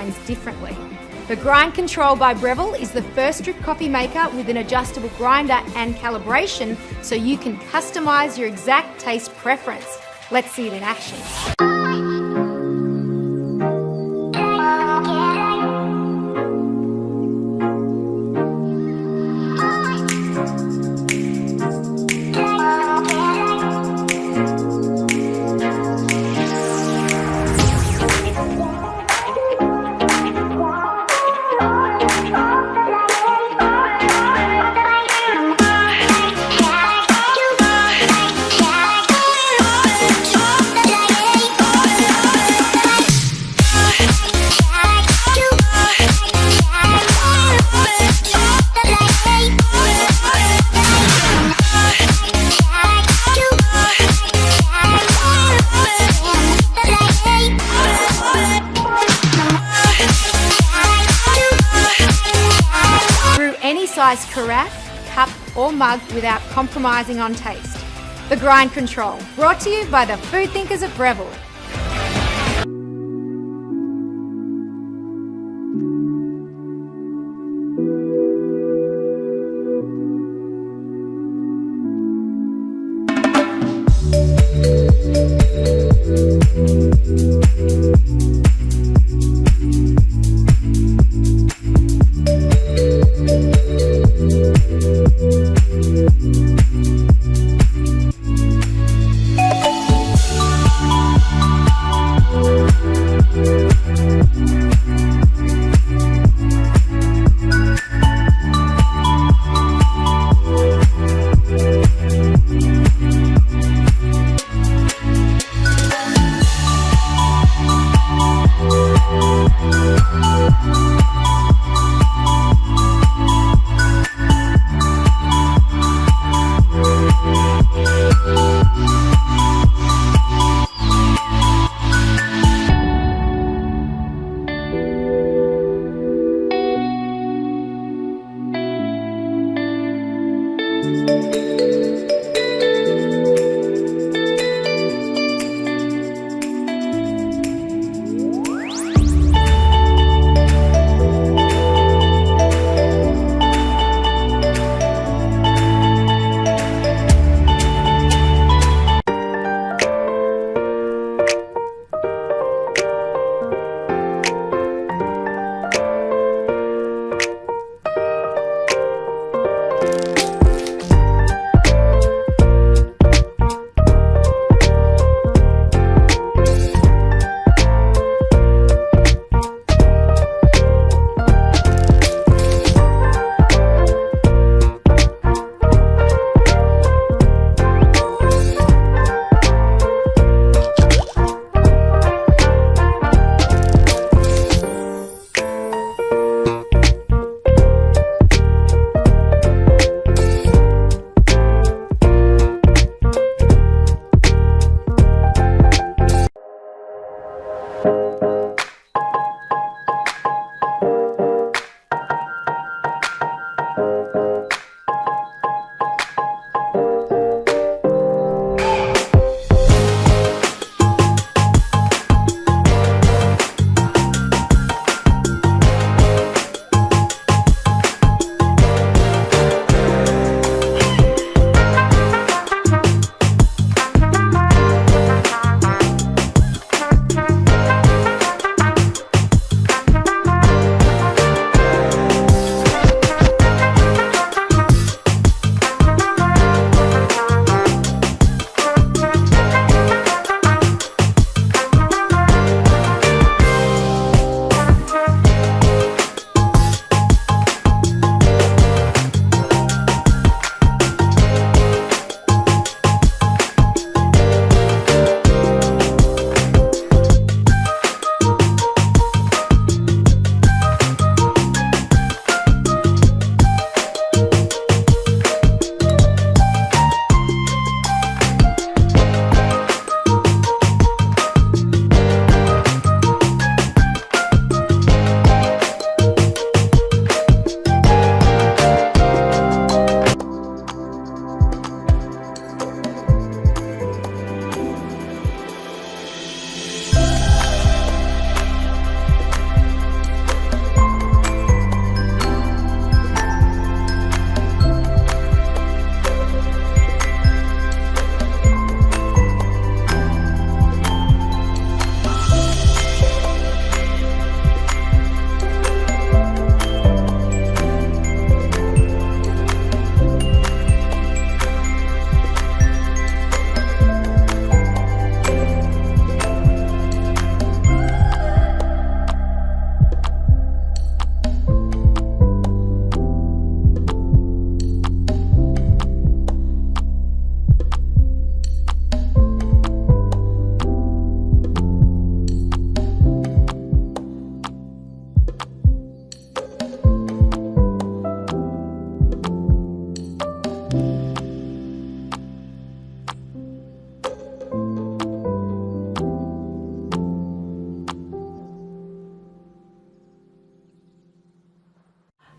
grinds differently. The Grind Control by Breville is the first drip coffee maker with an adjustable grinder and calibration so you can customize your exact taste preference. Let's see it in action. Any size carafe, cup or mug without compromising on taste. The Grind Control, brought to you by the food thinkers at Breville.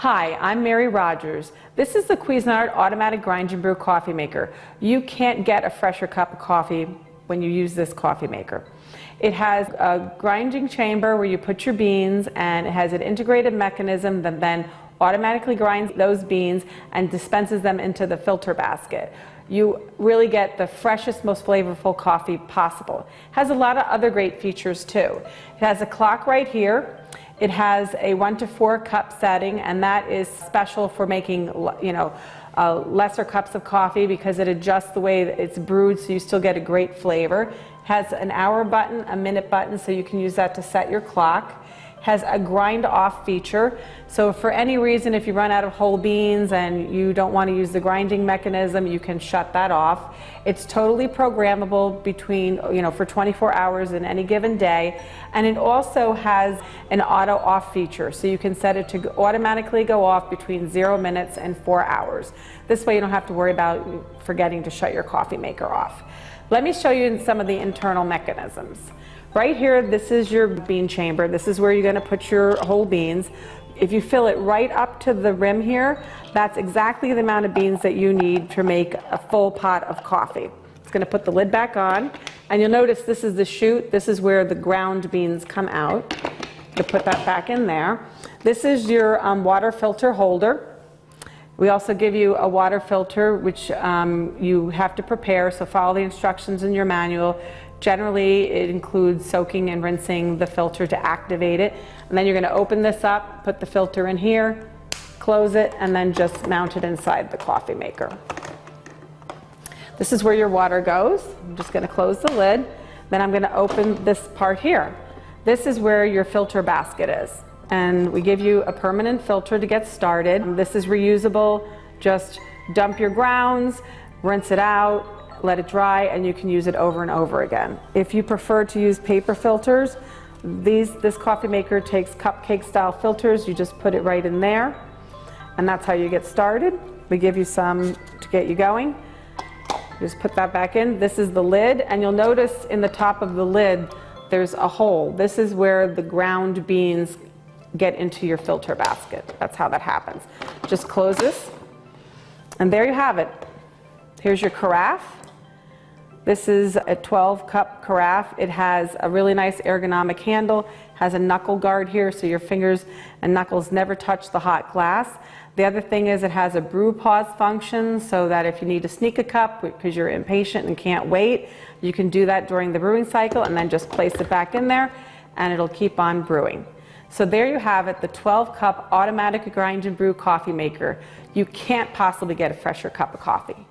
Hi, I'm Mary Rogers. This is the Cuisinart Automatic Grind and Brew Coffee Maker. You can't get a fresher cup of coffee when you use this coffee maker. It has a grinding chamber where you put your beans, and it has an integrated mechanism that then automatically grinds those beans and dispenses them into the filter basket. You really get the freshest, most flavorful coffee possible. It has a lot of other great features too. It has a clock right here. It has a 1 to 4 cup setting, and that is special for making, lesser cups of coffee because it adjusts the way that it's brewed so you still get a great flavor. It has an hour button, a minute button, so you can use that to set your clock. Has a grind off feature, so for any reason, if you run out of whole beans and you don't want to use the grinding mechanism, you can shut that off. It's totally programmable between, for 24 hours in any given day, and it also has an auto off feature, so you can set it to automatically go off between 0 minutes and 4 hours. This way you don't have to worry about forgetting to shut your coffee maker off. Let me show you some of the internal mechanisms. Right here, this is your bean chamber. This is where you're going to put your whole beans. If you fill it right up to the rim here, that's exactly the amount of beans that you need to make a full pot of coffee. It's going to put the lid back on, and you'll notice this is the chute. This is where the ground beans come out. You put that back in there. This is your water filter holder. We also give you a water filter, which you have to prepare, so follow the instructions in your manual. Generally, it includes soaking and rinsing the filter to activate it. And then you're going to open this up, put the filter in here, close it, and then just mount it inside the coffee maker. This is where your water goes. I'm just going to close the lid. Then I'm going to open this part here. This is where your filter basket is. And we give you a permanent filter to get started. This is reusable. Just dump your grounds, rinse it out, let it dry, and you can use it over and over again. If you prefer to use paper filters, this coffee maker takes cupcake style filters. You just put it right in there, and that's how you get started. We give you some to get you going. Just put that back in. This is the lid, and you'll notice in the top of the lid there's a hole. This is where the ground beans get into your filter basket. That's how that happens. Just close this, and there you have it. Here's your carafe. This is a 12-cup carafe. It has a really nice ergonomic handle, has a knuckle guard here so your fingers and knuckles never touch the hot glass. The other thing is it has a brew pause function so that if you need to sneak a cup because you're impatient and can't wait, you can do that during the brewing cycle and then just place it back in there and it'll keep on brewing. So there you have it, the 12-cup automatic grind and brew coffee maker. You can't possibly get a fresher cup of coffee.